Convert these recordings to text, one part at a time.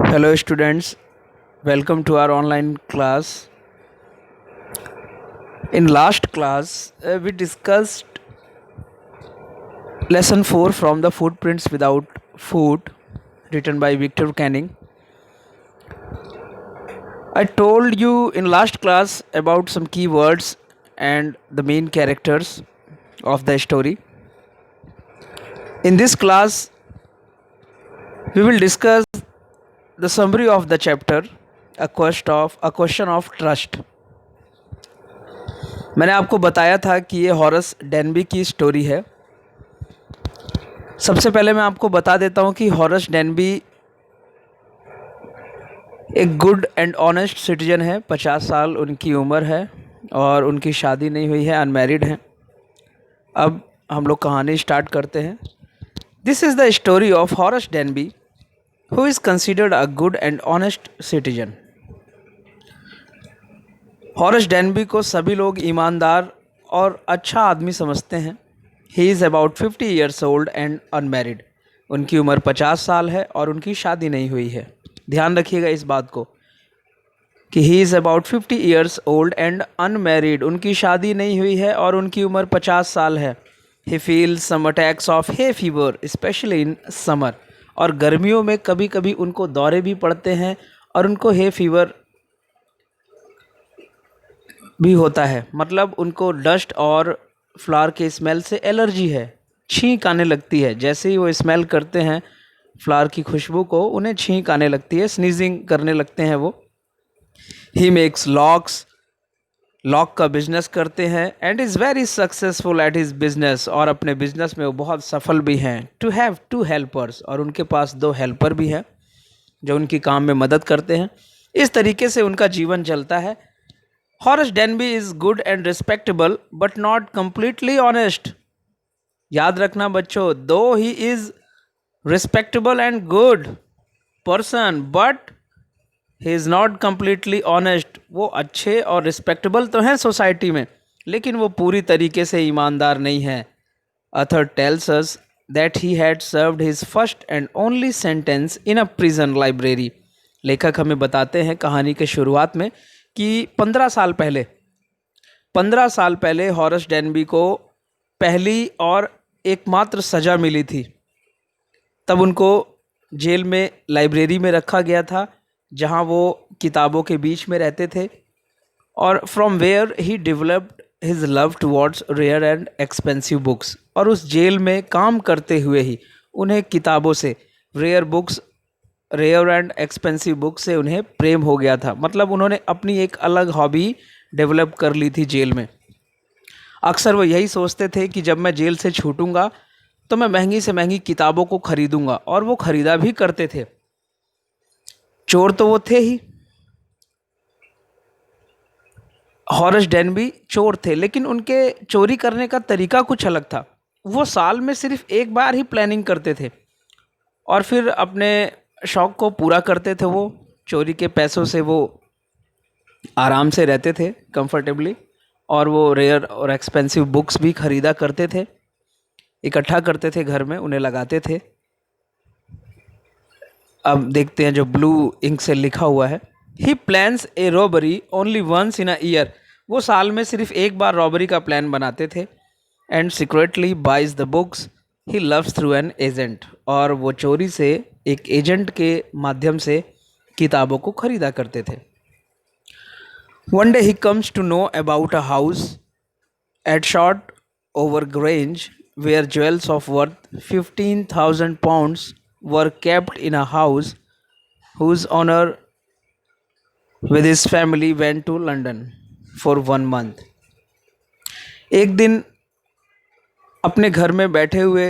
Hello, students. Welcome to our online class. In last class, we discussed lesson 4 from the Footprints Without Food, written by Victor Canning. I told you in last class about some key words and the main characters of the story. In this class, we will discuss the summary of the chapter, a question of trust. मैंने आपको बताया था कि ये harrows Denby की story है। सबसे पहले मैं आपको बता देता हूँ कि हॉरस डेनबी एक गुड एंड ऑनेस्ट सिटीजन है। 50 साल उनकी उम्र है और उनकी शादी नहीं हुई है, अनमैरिड हैं। अब हम लोग कहानी स्टार्ट करते हैं। This is the story of harrows Denby who is considered a good and honest citizen. Harrows Denby को सभी लोग ईमानदार और अच्छा आदमी समझते हैं। He is about 50 years old and unmarried. उनकी उम्र 50 साल है और उनकी शादी नहीं हुई है। ध्यान रखिएगा इस बात को कि he is about 50 years old and unmarried. उनकी शादी नहीं हुई है और उनकी उम्र 50 साल है। He feels some attacks of hay fever specially in summer. और गर्मियों में कभी कभी उनको दौरे भी पड़ते हैं और उनको हे फीवर भी होता है। मतलब उनको डस्ट और फ्लावर के स्मेल से एलर्जी है, छींक आने लगती है। जैसे ही वो स्मेल करते हैं फ्लावर की खुशबू को, उन्हें छींक आने लगती है, स्नीजिंग करने लगते हैं वो। ही मेक्स लॉक का बिजनेस करते हैं and is very successful at his business. और अपने बिजनेस में वो बहुत सफल भी हैं। To have 2 helpers. और उनके पास 2 हेल्पर भी हैं जो उनकी काम में मदद करते हैं। इस तरीके से उनका जीवन चलता है। Harrows Denby is good and respectable but not completely honest. याद रखना बच्चों, दो he is respectable and good person but he is not completely honest. वो अच्छे और रिस्पेक्टेबल तो हैं सोसाइटी में, लेकिन वो पूरी तरीके से ईमानदार नहीं है। Author tells us that he had served his first and only sentence in a prison library. लेखक हमें बताते हैं कहानी के शुरुआत में कि 15 साल पहले हॉरस डेनबी को पहली और एकमात्र सज़ा मिली थी। तब उनको जेल में लाइब्रेरी में रखा गया था जहां वो किताबों के बीच में रहते थे। और from where he developed his love towards rare and expensive books. और उस जेल में काम करते हुए ही उन्हें किताबों से, रेयर एंड एक्सपेंसिव बुक से उन्हें प्रेम हो गया था। मतलब उन्होंने अपनी एक अलग हॉबी डेवलप कर ली थी जेल में। अक्सर वो यही सोचते थे कि जब मैं जेल से छूटूंगा तो मैं महंगी से महंगी किताबों को खरीदूंगा, और वो खरीदा भी करते थे। चोर तो वो थे ही, हॉरस डेनबी चोर थे, लेकिन उनके चोरी करने का तरीका कुछ अलग था। वो साल में सिर्फ एक बार ही प्लानिंग करते थे और फिर अपने शौक़ को पूरा करते थे। वो चोरी के पैसों से वो आराम से रहते थे, कंफर्टेबली। और वो रेयर और एक्सपेंसिव बुक्स भी खरीदा करते थे, इकट्ठा करते थे, घर में उन्हें लगाते थे। अब देखते हैं जो ब्लू इंक से लिखा हुआ है। He plans a robbery only once in a year. वो साल में सिर्फ एक बार रॉबरी का प्लान बनाते थे। And secretly buys the books he loves through an agent. और वो चोरी से एक एजेंट के माध्यम से किताबों को खरीदा करते थे। One day he comes to know about a house at Short Over Grange where jewels of worth 15,000 pounds were kept in a house whose owner with his family went to London for 1 month। एक दिन अपने घर में बैठे हुए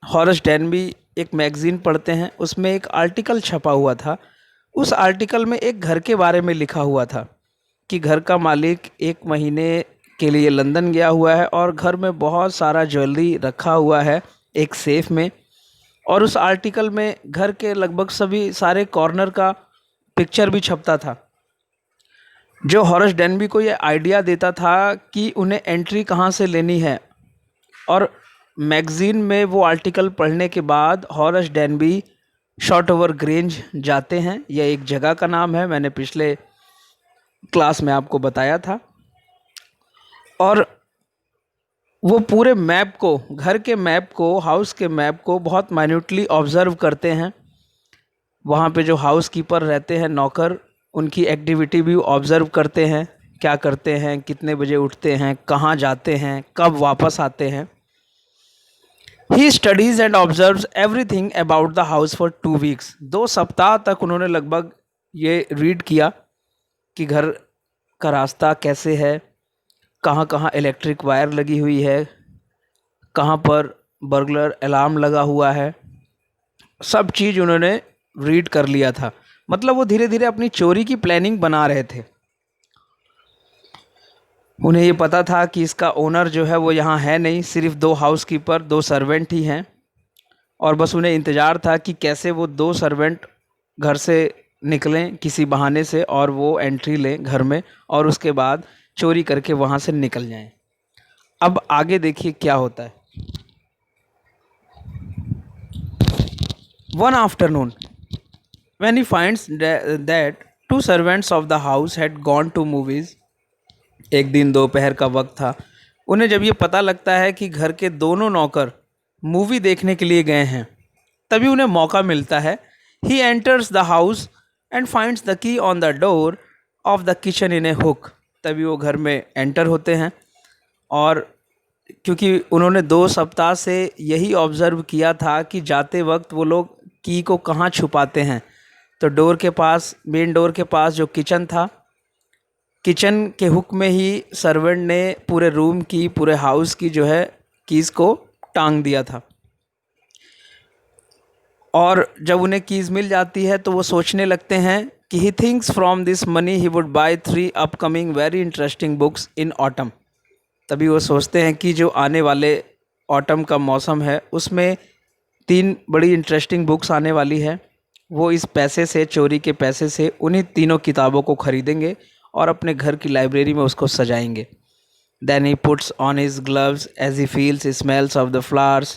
harrows Denby एक magazine पढ़ते हैं। उसमें एक आर्टिकल छपा हुआ था। उस आर्टिकल में एक घर के बारे में लिखा हुआ था कि घर का मालिक 1 महीने के लिए लंदन गया हुआ है और घर में बहुत सारा ज्वेलरी रखा हुआ है एक सेफ में। और उस आर्टिकल में घर के लगभग सभी सारे कॉर्नर का पिक्चर भी छपता था, जो हॉरस डेनबी को ये आइडिया देता था कि उन्हें एंट्री कहाँ से लेनी है। और मैगज़ीन में वो आर्टिकल पढ़ने के बाद harrows Denby short Over grange जाते हैं। यह एक जगह का नाम है, मैंने पिछले क्लास में आपको बताया था। और वो पूरे मैप को, घर के मैप को, हाउस के मैप को बहुत माइन्यूटली ऑब्जर्व करते हैं। वहाँ पे जो हाउस कीपर रहते हैं, नौकर, उनकी एक्टिविटी भी ऑब्जर्व करते हैं, क्या करते हैं, कितने बजे उठते हैं, कहाँ जाते हैं, कब वापस आते हैं। He studies and observes everything about the house for 2 weeks. 2 सप्ताह तक उन्होंने लगभग ये रीड किया कि घर का रास्ता कैसे है, कहाँ कहाँ इलेक्ट्रिक वायर लगी हुई है, कहाँ पर बर्गलर अलार्म लगा हुआ है। सब चीज़ उन्होंने रीड कर लिया था। मतलब वो धीरे धीरे अपनी चोरी की प्लानिंग बना रहे थे। उन्हें ये पता था कि इसका ओनर जो है वो यहाँ है नहीं, सिर्फ 2 हाउसकीपर, 2 सर्वेंट ही हैं। और बस उन्हें इंतज़ार था कि कैसे वो 2 सर्वेंट घर से निकलें किसी बहाने से, और वो एंट्री लें घर में, और उसके बाद चोरी करके वहाँ से निकल जाएं। अब आगे देखिए क्या होता है। One afternoon when he finds that 2 servants of the house had gone to movies। एक दिन दोपहर का वक्त था। उन्हें जब ये पता लगता है कि घर के दोनों नौकर मूवी देखने के लिए गए हैं, तभी उन्हें मौका मिलता है। He enters the house and finds the key on the door of the kitchen in A hook. तभी वो घर में एंटर होते हैं, और क्योंकि उन्होंने 2 सप्ताह से यही ऑब्ज़र्व किया था कि जाते वक्त वो लोग की को कहाँ छुपाते हैं, तो डोर के पास, मेन डोर के पास जो किचन था, किचन के हुक में ही सर्वेंट ने पूरे रूम की, पूरे हाउस की जो है कीज़ को टांग दिया था। और जब उन्हें कीज़ मिल जाती है तो वो सोचने लगते हैं कि he thinks from this money he would buy 3 upcoming very interesting books in autumn. तभी वो सोचते हैं कि जो आने वाले ऑटम का मौसम है उसमें 3 बड़ी इंटरेस्टिंग बुक्स आने वाली है। वो इस पैसे से, चोरी के पैसे से, उन्हीं तीनों किताबों को खरीदेंगे और अपने घर की लाइब्रेरी में उसको सजाएंगे। Then he puts on his gloves as he feels smells of the flowers,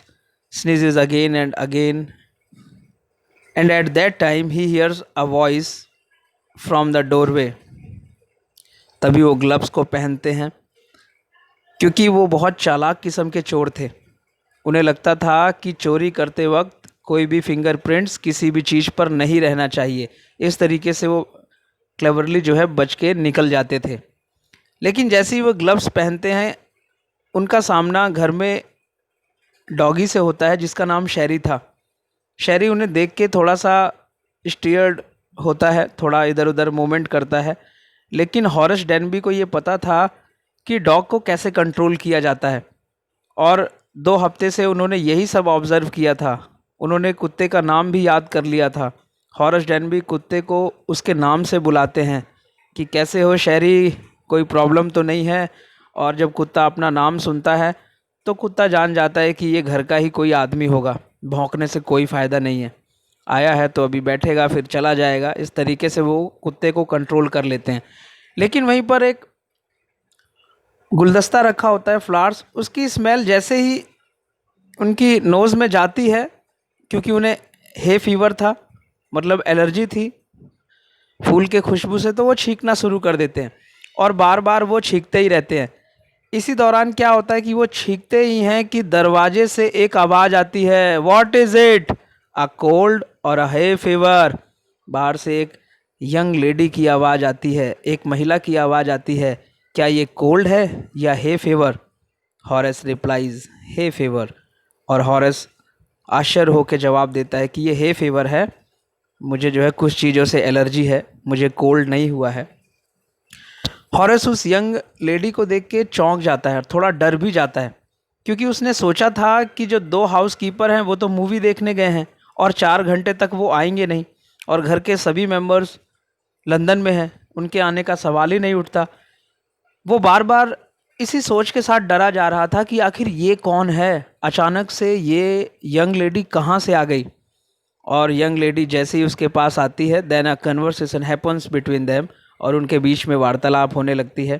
sneezes again and again, and at that time he hears a voice from the doorway। तभी वो ग्लव्स को पहनते हैं, क्योंकि वो बहुत चालाक किस्म के चोर थे। उन्हें लगता था कि चोरी करते वक्त कोई भी फिंगरप्रिंट्स किसी भी चीज़ पर नहीं रहना चाहिए। इस तरीके से वो क्लेवरली जो है बच के निकल जाते थे। लेकिन जैसे ही वो ग्लव्स पहनते हैं, उनका सामना घर में डॉगी से होता है जिसका नाम शेरी था। शेरी उन्हें देख के थोड़ा सा स्टीयर्ड होता है, थोड़ा इधर उधर मूवमेंट करता है। लेकिन हॉरेस डेनबी को ये पता था कि डॉग को कैसे कंट्रोल किया जाता है, और 2 हफ्ते से उन्होंने यही सब ऑब्ज़र्व किया था। उन्होंने कुत्ते का नाम भी याद कर लिया था। हॉरेस डेनबी कुत्ते को उसके नाम से बुलाते हैं कि कैसे हो शेरी, कोई प्रॉब्लम तो नहीं है। और जब कुत्ता अपना नाम सुनता है तो कुत्ता जान जाता है कि ये घर का ही कोई आदमी होगा, भौंकने से कोई फ़ायदा नहीं है, आया है तो अभी बैठेगा फिर चला जाएगा। इस तरीके से वो कुत्ते को कंट्रोल कर लेते हैं। लेकिन वहीं पर एक गुलदस्ता रखा होता है, फ्लावर्स, उसकी स्मेल जैसे ही उनकी नोज़ में जाती है, क्योंकि उन्हें हे फीवर था, मतलब एलर्जी थी फूल के खुशबू से, तो वो छींकना शुरू कर देते हैं और बार बार वो छींकते ही रहते हैं। इसी दौरान क्या होता है कि वो छींकते ही हैं कि दरवाजे से एक आवाज़ आती है, what is it, a cold और अ हे फीवर। बाहर से एक यंग लेडी की आवाज़ आती है, एक महिला की आवाज़ आती है, क्या ये कोल्ड है या hay fever. Horace replies hay fever, और हॉरेस आश्चर्य होकर जवाब देता है कि ये हे फीवर है, मुझे जो है कुछ चीज़ों से एलर्जी है, मुझे कोल्ड नहीं हुआ है। हॉरेस उस यंग लेडी को देख के चौंक जाता है, थोड़ा डर भी जाता है, क्योंकि उसने सोचा था कि जो 2 हाउसकीपर हैं वो तो मूवी देखने गए हैं और 4 घंटे तक वो आएंगे नहीं, और घर के सभी मेंबर्स लंदन में हैं, उनके आने का सवाल ही नहीं उठता। वो बार बार इसी सोच के साथ डरा जा रहा था कि आखिर ये कौन है, अचानक से ये यंग लेडी कहाँ से आ गई। और यंग लेडी जैसे ही उसके पास आती है, then a conversation happens between them, और उनके बीच में वार्तालाप होने लगती है।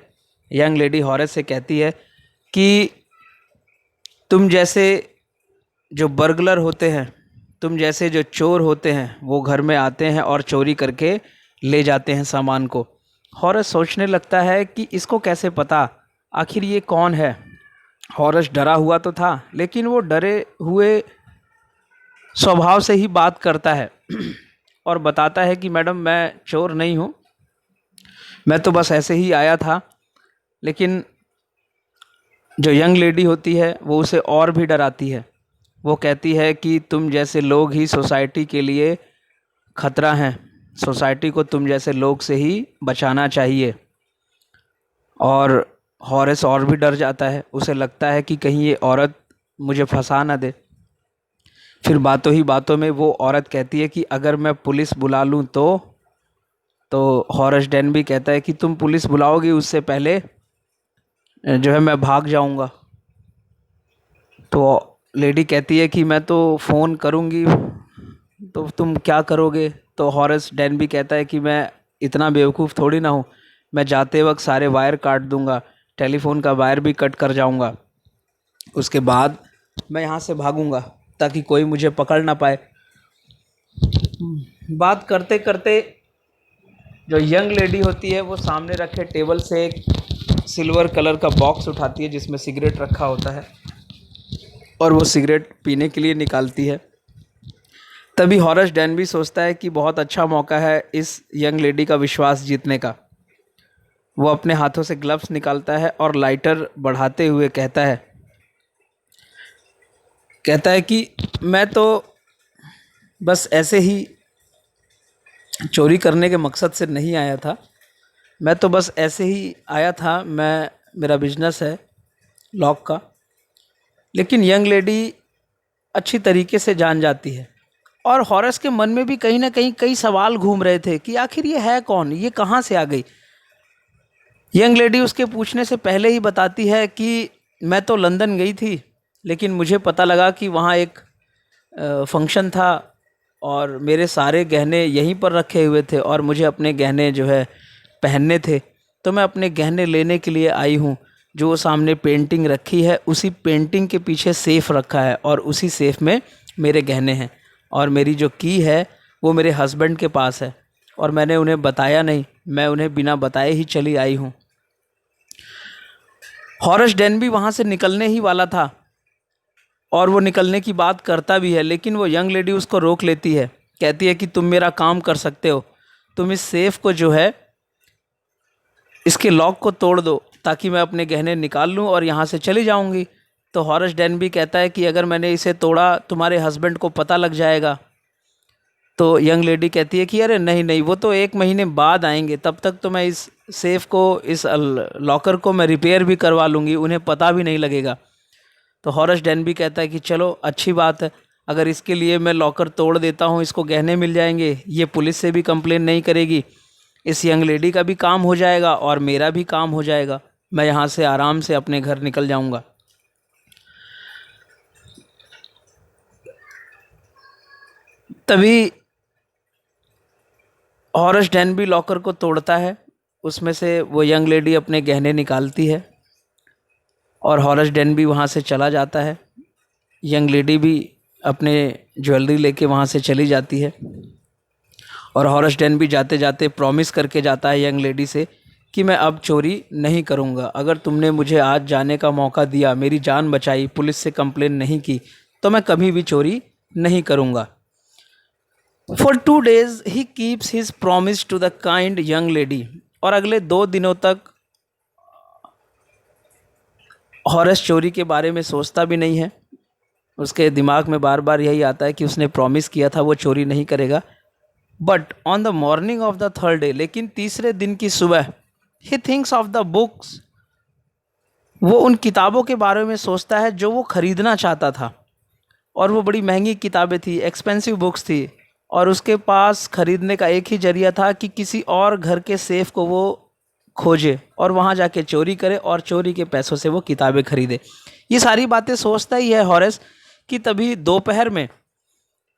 यंग लेडी हॉरेस से कहती है कि तुम जैसे जो बर्गलर होते हैं, तुम जैसे जो चोर होते हैं वो घर में आते हैं और चोरी करके ले जाते हैं सामान को। हॉरस सोचने लगता है कि इसको कैसे पता, आखिर ये कौन है। हॉरस डरा हुआ तो था, लेकिन वो डरे हुए स्वभाव से ही बात करता है और बताता है कि मैडम मैं चोर नहीं हूँ, मैं तो बस ऐसे ही आया था। लेकिन जो यंग लेडी होती है वो उसे और भी डराती है। वो कहती है कि तुम जैसे लोग ही सोसाइटी के लिए खतरा हैं, सोसाइटी को तुम जैसे लोग से ही बचाना चाहिए। और हॉरेस और भी डर जाता है, उसे लगता है कि कहीं ये औरत मुझे फंसा ना दे। फिर बातों ही बातों में वो औरत कहती है कि अगर मैं पुलिस बुला लूँ तो हॉरेस डेन भी कहता है कि तुम पुलिस बुलाओगी उससे पहले जो है मैं भाग जाऊंगा। तो लेडी कहती है कि मैं तो फ़ोन करूंगी, तो तुम क्या करोगे। तो हॉरेस डेन भी कहता है कि मैं इतना बेवकूफ़ थोड़ी ना हूँ, मैं जाते वक्त सारे वायर काट दूंगा, टेलीफोन का वायर भी कट कर जाऊंगा, उसके बाद मैं यहाँ से भागूंगा ताकि कोई मुझे पकड़ ना पाए। बात करते करते जो यंग लेडी होती है वो सामने रखे टेबल से एक सिल्वर कलर का बॉक्स उठाती है जिसमें सिगरेट रखा होता है और वो सिगरेट पीने के लिए निकालती है। तभी हॉरेस डेन भी सोचता है कि बहुत अच्छा मौका है इस यंग लेडी का विश्वास जीतने का। वो अपने हाथों से ग्लव्स निकालता है और लाइटर बढ़ाते हुए कहता है कि मैं तो बस ऐसे ही चोरी करने के मकसद से नहीं आया था, मैं तो बस ऐसे ही आया था, मेरा बिजनेस है लॉक का। लेकिन यंग लेडी अच्छी तरीके से जान जाती है और हॉरेस के मन में भी कहीं ना कहीं कई सवाल घूम रहे थे कि आखिर ये है कौन, ये कहाँ से आ गई। यंग लेडी उसके पूछने से पहले ही बताती है कि मैं तो लंदन गई थी, लेकिन मुझे पता लगा कि वहाँ एक फंक्शन था और मेरे सारे गहने यहीं पर रखे हुए थे और मुझे अपने गहने जो है पहनने थे, तो मैं अपने गहने लेने के लिए आई हूँ। जो वो सामने पेंटिंग रखी है उसी पेंटिंग के पीछे सेफ़ रखा है और उसी सेफ़ में मेरे गहने हैं और मेरी जो की है वो मेरे हस्बैंड के पास है और मैंने उन्हें बताया नहीं, मैं उन्हें बिना बताए ही चली आई हूँ। हॉरेस डेन भी वहाँ से निकलने ही वाला था और वो निकलने की बात करता भी है, लेकिन वो यंग लेडी उसको रोक लेती है। कहती है कि तुम मेरा काम कर सकते हो, तुम इस सेफ़ को जो है इसके लॉक को तोड़ दो ताकि मैं अपने गहने निकाल लूँ और यहाँ से चली जाऊँगी। तो हॉरेस डेन भी कहता है कि अगर मैंने इसे तोड़ा तुम्हारे हस्बैंड को पता लग जाएगा। तो यंग लेडी कहती है कि अरे नहीं नहीं, वो तो 1 महीने बाद आएंगे, तब तक तो मैं इस सेफ़ को, इस लॉकर को मैं रिपेयर भी करवा लूँगी, उन्हें पता भी नहीं लगेगा। तो हॉरेस डेन भी कहता है कि चलो अच्छी बात है, अगर इसके लिए मैं लॉकर तोड़ देता हूँ, इसको गहने मिल जाएंगे, ये पुलिस से भी कंप्लेन नहीं करेगी, इस यंग लेडी का भी काम हो जाएगा और मेरा भी काम हो जाएगा, मैं यहाँ से आराम से अपने घर निकल जाऊँगा। तभी हॉरेस डेन भी लॉकर को तोड़ता है, उसमें से वो यंग लेडी अपने गहने निकालती है और हॉरेस डेन भी वहाँ से चला जाता है। यंग लेडी भी अपने ज्वेलरी लेके वहाँ से चली जाती है और हॉरेस डेन भी जाते जाते प्रॉमिस करके जाता है यंग लेडी से कि मैं अब चोरी नहीं करूँगा, अगर तुमने मुझे आज जाने का मौका दिया, मेरी जान बचाई, पुलिस से कंप्लेन नहीं की, तो मैं कभी भी चोरी नहीं करूँगा। For 2 days he keeps his promise to the kind young lady. और अगले 2 दिनों तक हॉरेस चोरी के बारे में सोचता भी नहीं है, उसके दिमाग में बार बार यही आता है कि उसने प्रॉमिस किया था वो चोरी नहीं करेगा। But on the morning of the 3rd day, लेकिन तीसरे दिन की सुबह, he thinks of the books, वो उन किताबों के बारे में सोचता है जो वो ख़रीदना चाहता था और वो बड़ी महंगी किताबें थी, एक्सपेंसिव बुक्स थी और उसके पास ख़रीदने का एक ही जरिया था कि किसी और घर के सेफ़ को वो खोजे और वहाँ जाके चोरी करे और चोरी के पैसों से वो किताबें खरीदे। ये सारी बातें सोचता ही है हॉरेस कि तभी दोपहर में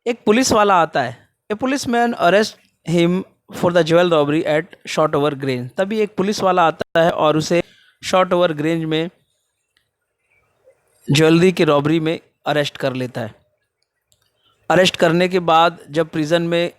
एक पुलिस वाला आता है। A police man arrest him for the jewel robbery at Short Over Grange. तभी एक पुलिस वाला आता है और उसे शॉर्ट ओवर ग्रेंज में ज्वेलरी की रॉबरी में अरेस्ट कर लेता है। अरेस्ट करने के बाद जब प्रिजन में